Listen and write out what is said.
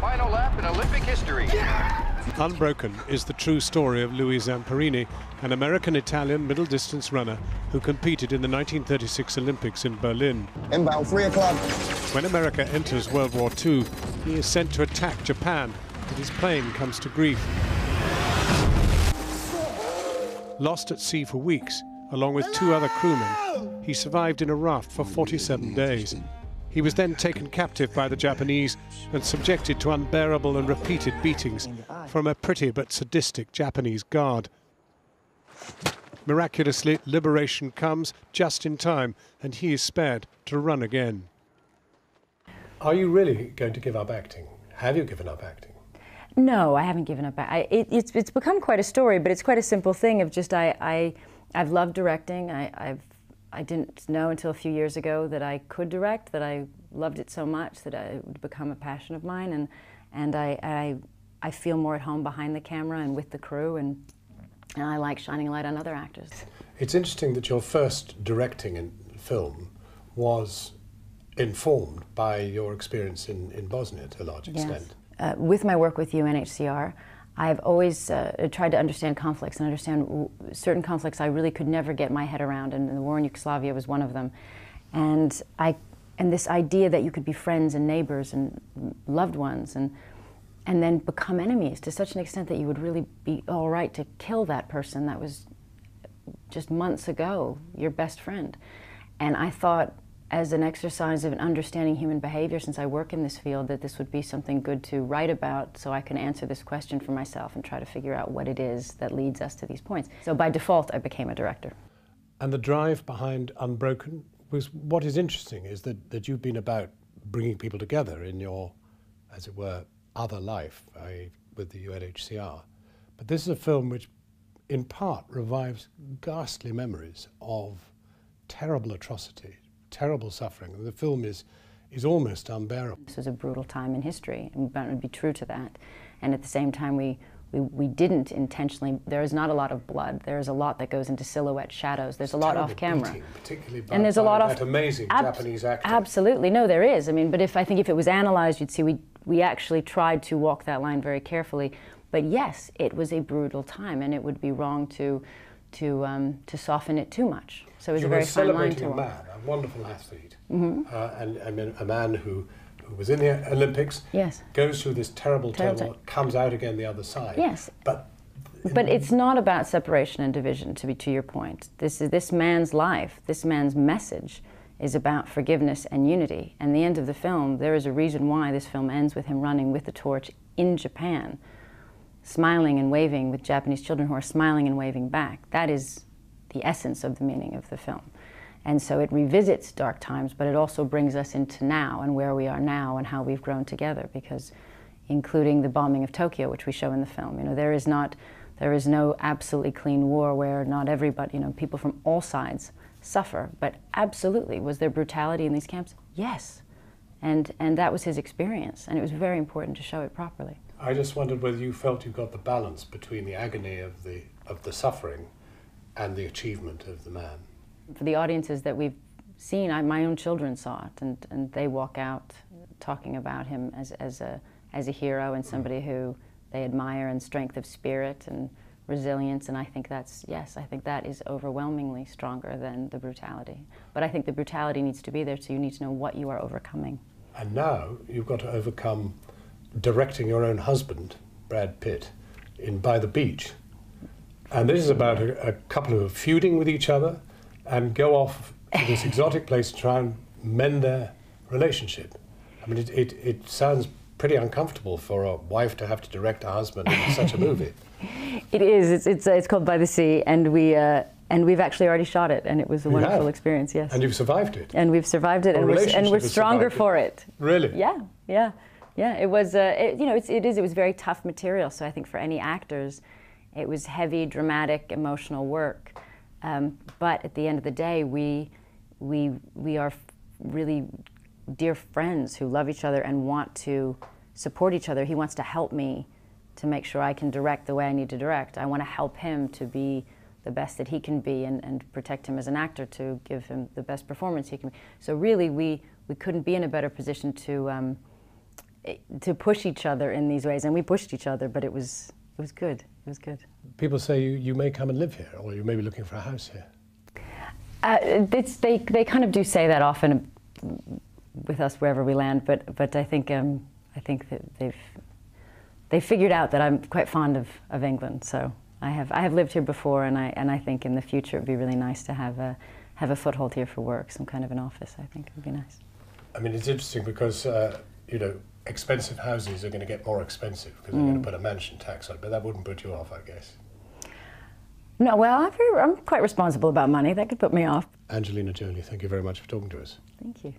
final lap in Olympic history. Unbroken is the true story of Louis Zamperini, an American-Italian middle-distance runner who competed in the 1936 Olympics in Berlin. Inbound, 3 o'clock. When America enters World War II, he is sent to attack Japan, but his plane comes to grief. Lost at sea for weeks, along with 2 other crewmen, he survived in a raft for 47 days. He was then taken captive by the Japanese and subjected to unbearable and repeated beatings from a pretty but sadistic Japanese guard. Miraculously, liberation comes just in time, and he is spared to run again. Are you really going to give up acting? Have you given up acting? No, I haven't given up. It's become quite a story, but it's quite a simple thing of just I've loved directing. I didn't know until a few years ago that I could direct, that I loved it so much that it would become a passion of mine, and I feel more at home behind the camera and with the crew, and I like shining a light on other actors. It's interesting that your first directing in film was informed by your experience in Bosnia to a large extent. Yes. With my work with UNHCR, I've always tried to understand conflicts and understand certain conflicts I really could never get my head around, and the war in Yugoslavia was one of them. And this idea that you could be friends and neighbors and loved ones and then become enemies to such an extent that you would really be all right to kill that person that was just months ago your best friend. And I thought, as an exercise of understanding human behavior, since I work in this field, that this would be something good to write about so I can answer this question for myself and try to figure out what it is that leads us to these points. So by default, I became a director. And the drive behind Unbroken was, what is interesting is that you've been about bringing people together in your, as it were, other life with the UNHCR. But this is a film which, in part, revives ghastly memories of terrible atrocity, terrible suffering. The film is almost unbearable. This was a brutal time in history, and we would be true to that. And at the same time, we didn't intentionally. There is not a lot of blood. There is a lot that goes into silhouette shadows. There's a lot off camera, beating, particularly by, and there's a lot of that amazing Japanese actor. Absolutely, no, there is. I mean, but I think if it was analyzed, you'd see we actually tried to walk that line very carefully. But yes, it was a brutal time, and it would be wrong to soften it too much. So it was a very fine line to walk. A wonderful athlete, and a man who was in the Olympics, yes, goes through this terrible turmoil, comes out again the other side. Yes, but it's not about separation and division. To your point, this man's life, this man's message, is about forgiveness and unity. And the end of the film, there is a reason why this film ends with him running with the torch in Japan, smiling and waving with Japanese children who are smiling and waving back. That is the essence of the meaning of the film. And so it revisits dark times, but it also brings us into now and where we are now and how we've grown together, because including the bombing of Tokyo, which we show in the film, there is no absolutely clean war where not everybody, people from all sides suffer, but absolutely, was there brutality in these camps? Yes. And that was his experience, and it was very important to show it properly. I just wondered whether you felt you got the balance between the agony of the suffering and the achievement of the man. For the audiences that we've seen, my own children saw it, and they walk out talking about him as a hero and somebody who they admire, and strength of spirit and resilience, and I think I think that is overwhelmingly stronger than the brutality. But I think the brutality needs to be there, so you need to know what you are overcoming. And now you've got to overcome directing your own husband, Brad Pitt, in By the Beach. And this is about a couple who are feuding with each other and go off to this exotic place to try and mend their relationship. I mean, it sounds pretty uncomfortable for a wife to have to direct a husband in such a movie. It is. It's called By the Sea, and we've actually already shot it, and it was a wonderful experience. Yes. And you've survived it. And we've survived it, and we're stronger for it. Really? Yeah. It was. It was very tough material. So I think for any actors, it was heavy, dramatic, emotional work. But at the end of the day, we are really dear friends who love each other and want to support each other. He wants to help me to make sure I can direct the way I need to direct. I want to help him to be the best that he can be and protect him as an actor, to give him the best performance he can be. So really, we couldn't be in a better position to to push each other in these ways, and we pushed each other, but it was good. It was good. People say you may come and live here, or you may be looking for a house here. They kind of do say that often with us wherever we land, but I think that they've figured out that I'm quite fond of England. So I have lived here before, and I think in the future it'd be really nice to have a foothold here for work, some kind of an office. I think would be nice. I mean, it's interesting because you know, expensive houses are going to get more expensive because they're going to put a mansion tax on it, but that wouldn't put you off, I guess. No, well, I'm quite responsible about money. That could put me off. Angelina Jolie, thank you very much for talking to us. Thank you.